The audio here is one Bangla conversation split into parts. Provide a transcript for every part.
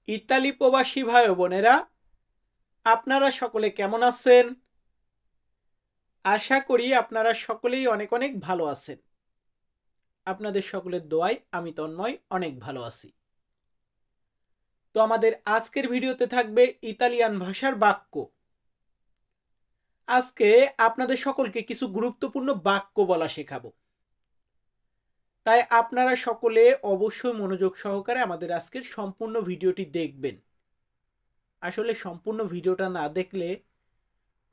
ইতালি প্রবাসী ভাই ও বোনেরা, আপনারা সকলে কেমন আছেন? আশা করি আপনারা সকলেই অনেক অনেক ভালো আছেন। আপনাদের সকলের দোয়ায় আমি তন্ময় অনেক ভালো আছি। তো আমাদের আজকের ভিডিওতে থাকবে ইতালিয়ান ভাষার বাক্য। আজকে আপনাদের সকলকে কিছু গুরুত্বপূর্ণ বাক্য বলা শেখাবো, তাই আপনারা সকলে অবশ্যই মনোযোগ সহকারে আমাদের আজকের সম্পূর্ণ ভিডিওটি দেখবেন। আসলে সম্পূর্ণ ভিডিওটা না দেখলে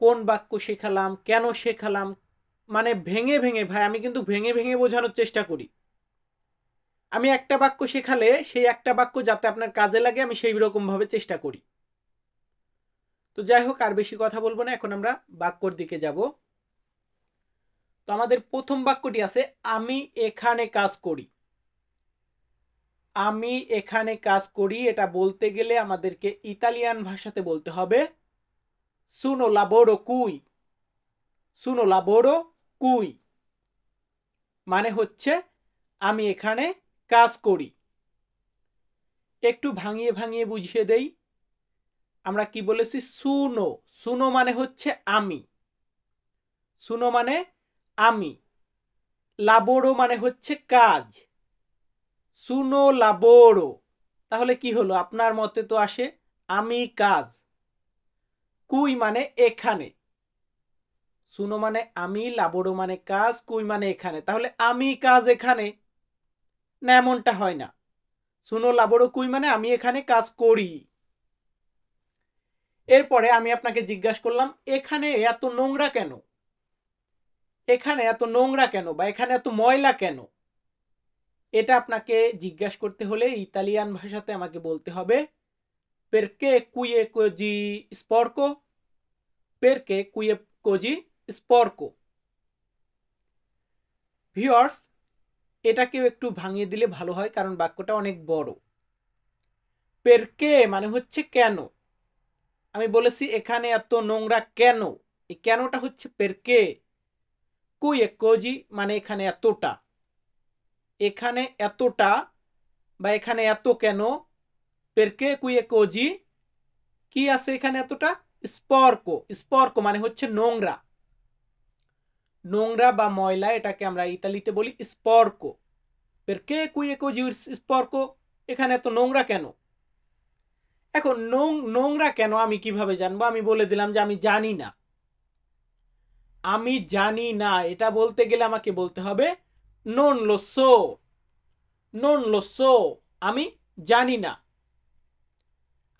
কোন বাক্য শেখালাম, কেন শেখালাম, মানে ভেঙে ভেঙে, ভাই আমি কিন্তু ভেঙে ভেঙে বোঝানোর চেষ্টা করি। আমি একটা বাক্য শেখালে সেই একটা বাক্য যাতে আপনার কাজে লাগে আমি সেই রকমভাবে চেষ্টা করি। তো যাই হোক, আর বেশি কথা বলবো না, এখন আমরা বাক্যর দিকে যাব। তো আমাদের প্রথম বাক্যটি আছে, আমি এখানে কাজ করি। আমি এখানে কাজ করি এটা বলতে গেলে আমাদেরকে ইতালিয়ান ভাষাতে বলতে হবে সুনো লাবোরো কুই। সুনো লাবোরো কুই মানে হচ্ছে আমি এখানে কাজ করি। একটু ভাঙিয়ে ভাঙিয়ে বুঝিয়ে দেই। আমরা কি বলেছি? সুনো। সুনো মানে হচ্ছে আমি। সুনো মানে আমি। লাবোরো মানে হচ্ছে কাজ। সুনো লাবোরো, তাহলে কি হলো? আপনার মতে তো আসে আমি কাজ। কুই মানে এখানে। সুনো মানে আমি, লাবোরো মানে কাজ, কুই মানে এখানে। তাহলে আমি কাজ এখানে না, এমনটা হয় না। সুনো লাবোরো কুই মানে আমি এখানে কাজ করি। এরপরে আমি আপনাকে জিজ্ঞাসা করলাম, এখানে এত নোংরা কেন? এখানে এত নোংরা কেন বা এখানে এত ময়লা কেন? এটা আপনাকে জিজ্ঞাসা করতে হলে ইতালিয়ান ভাষাতে আমাকে বলতে হবে পেরকে কুয়ে কোজি স্পর্কো। পেরকে কুয়ে কোজি স্পর্কো। ভিউয়ার্স, এটাকেও একটু ভাঙিয়ে দিলে ভালো হয়, কারণ বাক্যটা অনেক বড়। পেরকে মানে হচ্ছে কেন। আমি বলেছি এখানে এত নোংরা কেন, এই কেনটা হচ্ছে পেরকে। কুয়ে কোজি মানে এখানে এতটা। এখানে এতটা বা এখানে এত কেন। পেরকে কুয়ে কোজি কি আছে এখানে এতটা? স্পর্ক। স্পর্ক মানে হচ্ছে নোংরা। নোংরা বা ময়লা, এটাকে আমরা ইতালিতে বলি স্পর্ক। পেরকে কুয়ে কোজি স্পর্ক, এখানে এত নোংরা কেন? এখন নোংরা কেন আমি কিভাবে জানবো? আমি বলে দিলাম যে আমি জানি না। আমি জানি না এটা বলতে গেলে আমাকে বলতে হবে নন লো সো। নন লো সো, আমি জানি না।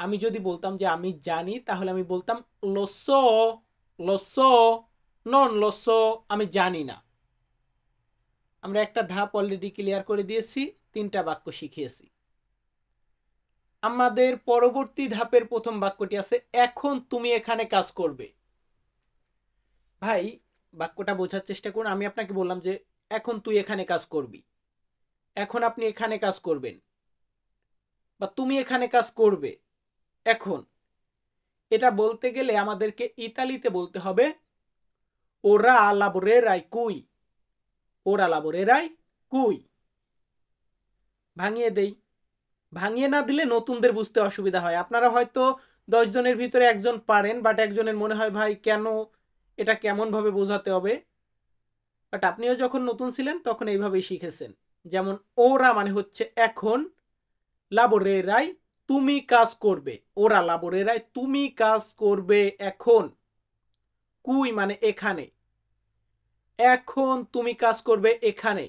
আমি যদি বলতাম যে আমি জানি, তাহলে আমি বলতাম লোসো। লোসো নন লোসো, আমি জানি না। আমরা একটা ধাপ অলরেডি ক্লিয়ার করে দিয়েছি, 3টা বাক্য শিখিয়েছি। আমাদের পরবর্তী ধাপের প্রথম বাক্যটি আছে, এখন তুমি এখানে কাজ করবে। ভাই বাক্যটা বোঝার চেষ্টা করুন। আমি আপনাকে বললাম যে এখন তুই এখানে কাজ করবি, এখন আপনি এখানে কাজ করবেন বা তুমি এখানে কাজ করবে। এখন এটা বলতে গেলে আমাদেরকে ইতালিতে বলতে হবে ওরা লাবোরেরাই কুই। ওরা লাবোরেরাই কুই। ভাঙিয়ে দেই। ভাঙিয়ে না দিলে নতুনদের বুঝতে অসুবিধা হয়। আপনারা হয়তো 10 জনের ভিতরে একজন পারেন, বাট একজনের মনে হয় ভাই কেন, এটা কেমনভাবে বোঝাতে হবে। বাট আপনিও যখন নতুন ছিলেন তখন এইভাবেই শিখেছেন। যেমন ওরা মানে হচ্ছে এখন, লাবোরেরাই তুমি কাজ করবে। ওরা লাবোরেরাই তুমি কাজ করবে এখন। কুই মানে এখানে। এখন তুমি কাজ করবে এখানে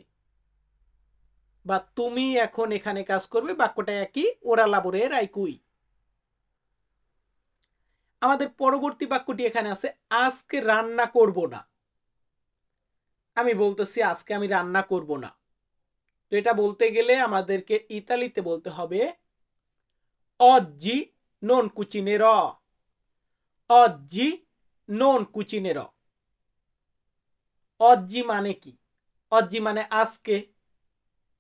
বা তুমি এখন এখানে কাজ করবে, বাক্যটা একই। ওরা লাবোরেরাই কুই। আমাদের পরবর্তী বাক্যটি এখানে আছে, আজকে রান্না করব না। আমি বলতেছি আজকে আমি রান্না করব না। তো এটা বলতে গেলে আমাদেরকে ইতালিতে বলতে হবে oggi non cucinerò। oggi non cucinerò। oggi মানে কি? oggi মানে আজকে,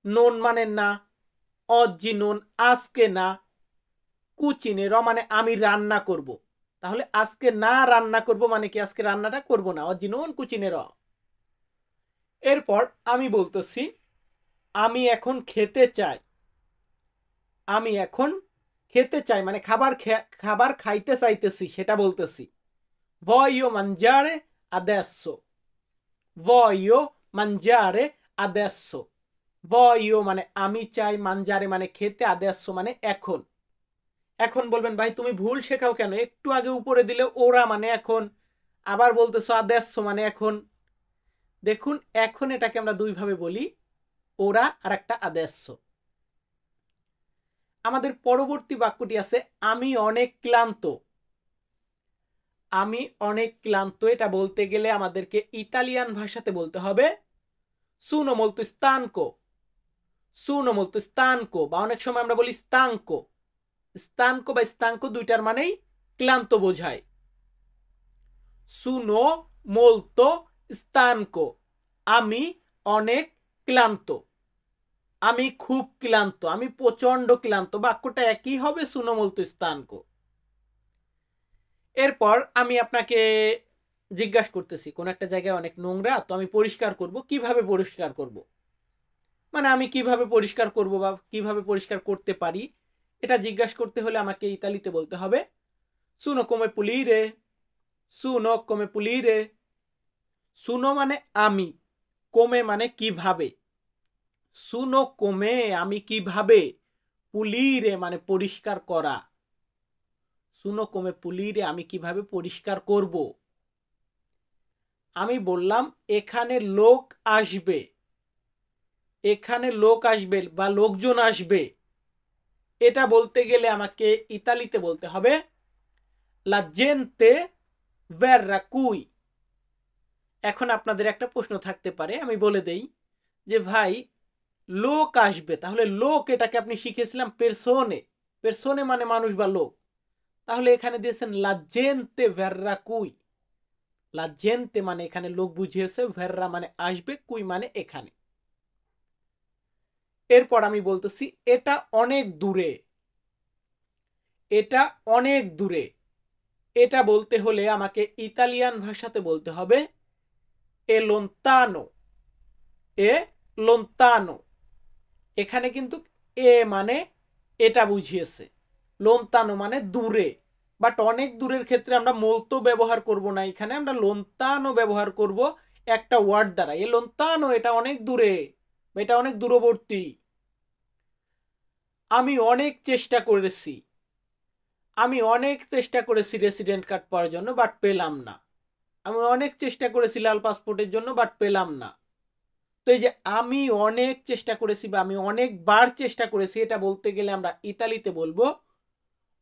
non মানে না। oggi non আজকে না। cucinerò মানে আমি রান্না করব। তাহলে আজকে না রান্না করব মানে কি? আজকে রান্নাটা করব না। oggi non cucinerò। এরপর আমি বলতেছি আমি এখন খেতে চাই। আমি এখন খেতে চাই মানে খাবার খাইতে চাইতেছি সেটা বলতেছি। voglio mangiare adesso, voglio mangiare adesso, voglio মানে আমি চাই, mangiare মানে খেতে, adesso মানে এখন। এখন বলবেন ভাই তুমি ভুল শেখাও কেন, একটু আগে উপরে দিলে ওরা মানে এখন, আবার বলতেছো adesso মানে এখন। দেখুন এখন এটাকে আমরা দুইভাবে বলি, ওরা আর একটা adesso। আমাদের পরবর্তী বাক্যটি আছে আমি অনেক ক্লান্ত। আমি অনেক ক্লান্ত এটা বলতে গেলে আমাদেরকে ইতালিয়ান ভাষাতে বলতে হবে sono molto stanco, sono molto stanco, বা অনেক সময় আমরা বলি stanco। stanco বা stanco দুইটার মানেই ক্লান্ত বোঝায়। sono molto stanco, আমি অনেক ক্লান্ত, আমি খুব ক্লান্ত, আমি প্রচন্ড ক্লান্ত, বাক্যটা একই হবে sono molto stanco। এরপর আমি আপনাকে জিজ্ঞাসা করতেছি কোন একটা জায়গায় অনেক নোংরা, তো আমি পরিষ্কার করব, কিভাবে পরিষ্কার করব, মানে আমি কিভাবে পরিষ্কার করব বা কিভাবে পরিষ্কার করতে পারি, এটা জিজ্ঞাসা করতে হলে আমাকে ইতালিতে বলতে হবে Suno come pulire, Suno come pulire। Suno মানে আমি, কোমে মানে কিভাবে, সুনো কোমে আমি কিভাবে, পুলিরে মানে পরিষ্কার করা, সুনো কোমে পুলিরে আমি কিভাবে পরিষ্কার করব। আমি বললাম এখানে লোক আসবে, এখানে লোক আসবে বা লোকজন আসবে, এটা বলতে গেলে আমাকে ইতালিতে বলতে হবে লা জেন্তে verrà qui। এখন আপনাদের একটা প্রশ্ন থাকতে পারে, আমি বলে দেই যে ভাই লোক আসবে, তাহলে লোক এটাকে আপনি শিখেছিলাম পেরসোনে, পেরসোনে মানে মানুষ বা লোক, তাহলে এখানে দিয়েছেন লা জেন্তে verrà qui। লা জেন্তে মানে এখানে লোক বুঝিয়েছে, verrà মানে আসবে, কুই মানে এখানে। এরপর আমি বলতেছি এটা অনেক দূরে, এটা অনেক দূরে, এটা বলতে হলে আমাকে ইতালিয়ান ভাষাতে বলতে হবে এ লোন্তানো, এ লোন্তানো। এখানে কিন্তু এ মানে এটা বুঝিয়েছে, লোন্তানো মানে দূরে, বাট অনেক দূরের ক্ষেত্রে আমরা মোলতো ব্যবহার করব না, এখানে আমরা লোন্তানো ব্যবহার করব একটা ওয়ার্ড দ্বারা, এ লোন্তানো এটা অনেক দূরে, এটা অনেক দূরবর্তী। আমি অনেক চেষ্টা করেছি, আমি অনেক চেষ্টা করেছি রেসিডেন্ট কার্ড পাওয়ার জন্য বাট পেলাম না, আমি অনেক চেষ্টা করেছি লাল পাসপোর্টের জন্য বাট পেলাম না। তো এই যে আমি অনেক চেষ্টা করেছি বা আমি অনেকবার চেষ্টা করেছি, এটা বলতে গেলে আমরা ইতালিতে বলবো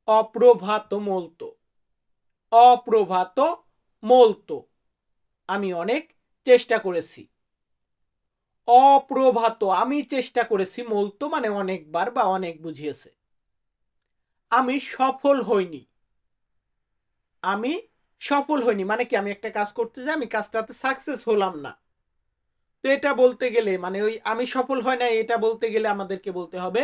অপ্রভাতো মোলতো, অপ্রভাতো মোলতো, আমি অনেক চেষ্টা করেছি। অপ্রভাতো আমি চেষ্টা করেছি, মোলতো মানে অনেকবার বা অনেক বুঝিয়েছে। আমি সফল হইনি, আমি সফল হইনি মানে কি আমি একটা কাজ করতে যাই, আমি কাজটাতে সাকসেস হলাম না, তো এটা বলতে গেলে মানে ওই আমি সফল হয় না, এটা বলতে গেলে আমাদেরকে বলতে হবে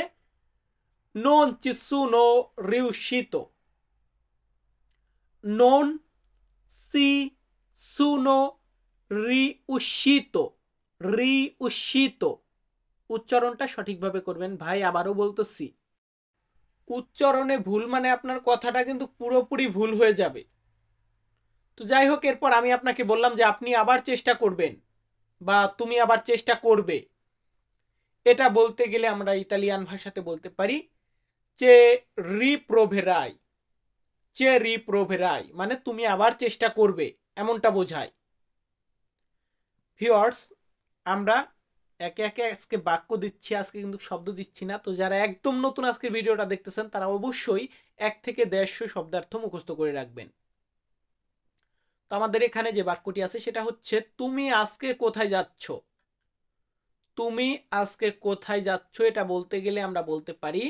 non ci sono riuscito, non si sono riuscito, riuscito। উচ্চারণটা সঠিকভাবে করবেন ভাই, আবারও বলতেছি উচ্চারণে ভুল মানে আপনার কথাটা কিন্তু পুরোপুরি ভুল হয়ে যাবে। তো যাই হোক, এরপর আমি আপনাকে বললাম যে আপনি আবার চেষ্টা করবেন বা তুমি আবার চেষ্টা করবে, এটা বলতে গেলে আমরা ইতালিয়ান ভাষাতে বলতে পারি চে রিপ্রোভেরাই, চে রিপ্রোভেরাই মানে তুমি আবার চেষ্টা করবে, এমনটা বোঝায়। ভিউয়ার্স, আমরা একে একে আজকে বাক্য দিচ্ছি, আজকে কিন্তু শব্দ দিচ্ছি না। তো যারা একদম নতুন আজকের ভিডিওটা দেখতেছেন তারা অবশ্যই 1 থেকে 150 শব্দার্থ মুখস্থ করে রাখবেন। তো আমাদের এখানে যে বাক্যটি আছে সেটা হচ্ছে তুমি আজকে কোথায় যাচ্ছ, তুমি আজকে কোথায় যাচ্ছ, এটা বলতে গেলে আমরা বলতে পারি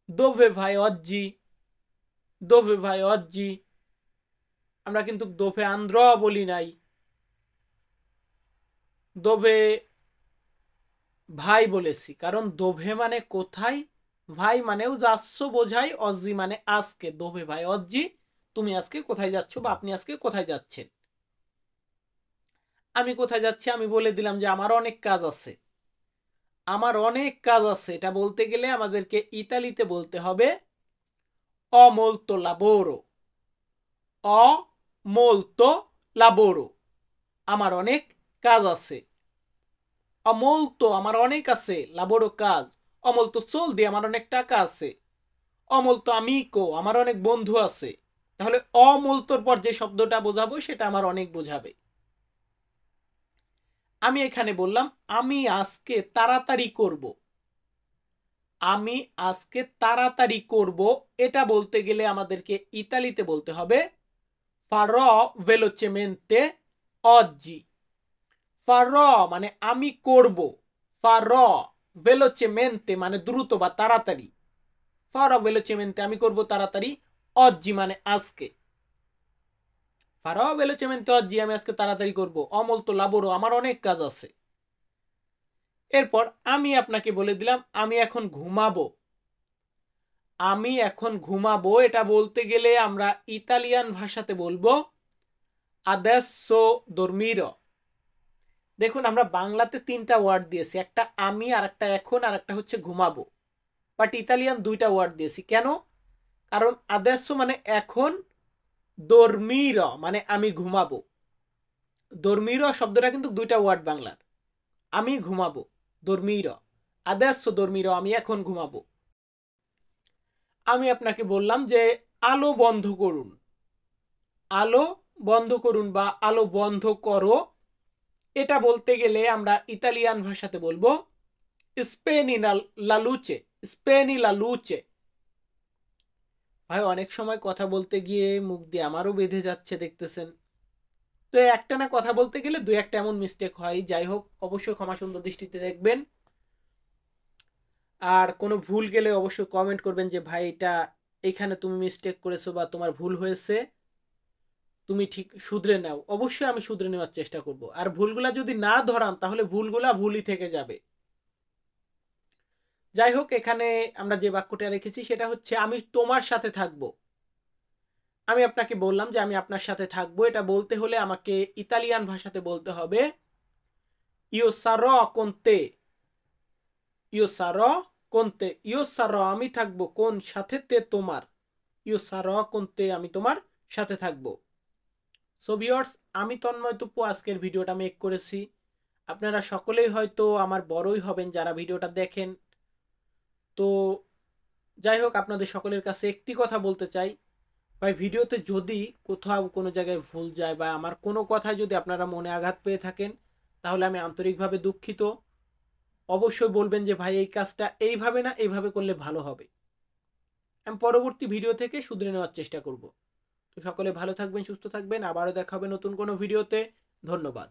dove vai oggi, dove vai oggi। আমরা কিন্তু dove andrò বলি নাই, dove ভাই বলেছি, কারণ দোভে মানে কোথায়, ভাই মানেও যাচ্ছ বোঝায়, অজি মানে আজকে, দোভে ভাই অজি, তুমি আজকে কোথায় যাচ্ছ বা আপনি আজকে কোথায় যাচ্ছেন। আমি কোথায় যাচ্ছি আমি বলে দিলাম যে আমার অনেক কাজ আছে, আমার অনেক কাজ আছে, এটা বলতে গেলে আমাদেরকে ইতালিতে বলতে হবে Ho molto lavoro. Ho molto lavoro. আমার অনেক কাজ আছে। Ho molto আমার অনেক আছে, lavoro কাজ। Ho molto soldi আমার অনেক টাকা আছে। Ho molto amico আমার অনেক বন্ধু আছে। তাহলে ho moltoর পর যে শব্দটা বোঝাবো সেটা আমার অনেক বোঝাবে। আমি এখানে বললাম আমি আজকে তাড়াতাড়ি করব। আমি আজকে তাড়াতাড়ি করব, এটা বলতে গেলে আমাদেরকে ইতালিতে বলতে হবে farò velocemente oggi। farò মানে আমি করব, farò velocemente মানে দ্রুত বা তাড়াতাড়ি, farò velocemente আমি করব তাড়াতাড়ি, oggi মানে আজকে, farò velocemente oggi আমি আজকে তাড়াতাড়ি করব, ho molto lavoro আমার অনেক কাজ আছে। এরপর আমি আপনাকে বলে দিলাম আমি এখন ঘুমাবো। আমি এখন ঘুমাবো এটা বলতে গেলে আমরা ইতালিয়ান ভাষাতে বলবো adesso dormirò। দেখুন আমরা বাংলাতে তিনটা ওয়ার্ড দিয়েছি, একটা আমি, আর একটা এখন, আর একটা হচ্ছে ঘুমাবো। বাট ইতালিয়ান দুইটা ওয়ার্ড দিয়েছি কেন? কারণ adesso মানে এখন, dormirò মানে আমি ঘুমাবো। dormirò শব্দটা কিন্তু দুইটা ওয়ার্ড বাংলার। আমি ঘুমাবো, dormirò, adesso dormirò আমি এখন ঘুমাবো। আমি আপনাকে বললাম যে আলো বন্ধ করুন, আলো বন্ধ করুন বা আলো বন্ধ করো, এটা বলতে গেলে আমরা ইতালিয়ান ভাষাতে বলবো স্পেনি লা লুচে, স্পেনি লা লুচে। ভাই অনেক সময় কথা বলতে গিয়ে মুখ দিয়ে আমারও বেঁধে যাচ্ছে দেখতেছেন, তো একটা না কথা বলতে গেলে দুই একটা এমন মিস্টেক হয়। যাই হোক, অবশ্যই ক্ষমা সুন্দর দৃষ্টিতে দেখবেন, আর কোনো ভুল গেলে অবশ্যই কমেন্ট করবেন যে ভাই এটা এখানে তুমি মিস্টেক করেছো বা তোমার ভুল হয়েছে, তুমি ঠিক শুধরে নাও। অবশ্যই আমি শুধরে নেওয়ার চেষ্টা করব, আর ভুলগুলা যদি না ধরান তাহলে ভুলগুলা ভুলই থেকে যাবে। যাই হোক, এখানে আমরা যে বাক্যটা রেখেছি সেটা হচ্ছে আমি তোমার সাথে থাকবো। আমি আপনাকে বললাম যে আমি আপনার সাথে থাকবো, এটা বলতে হলে আমাকে ইতালিয়ান ভাষাতে বলতে হবে ইও সারো কোনতে, ইও সারো কোনতে, ইও সারো আমি থাকবো কোন সাথে তে তোমার, ইও সারো কোনতে আমি তোমার সাথে থাকবো। সো ভিউয়ার্স, আমি তন্ময় তুপু আজকের ভিডিওটা মেক করেছি। আপনারা সকলেই হয়তো আমার বড়ই হবেন যারা ভিডিওটা দেখেন। তো যাই হোক, আপনাদের সকলের কাছে একটি কথা বলতে চাই, ভাই ভিডিওতে যদি কোথাও কোনো জায়গায় ভুল যায় বা আমার কোনো কথায় যদি আপনারা মনে আঘাত পেয়ে থাকেন তাহলে আমি আন্তরিকভাবে দুঃখিত। অবশ্যই বলবেন যে ভাই এই কাজটা এইভাবে না এইভাবে করলে ভালো হবে, আমি পরবর্তী ভিডিও থেকে শুধরে নেওয়ার চেষ্টা করব। তো সকলে ভালো থাকবেন, সুস্থ থাকবেন, আবারও দেখা হবে নতুন কোনো ভিডিওতে। ধন্যবাদ।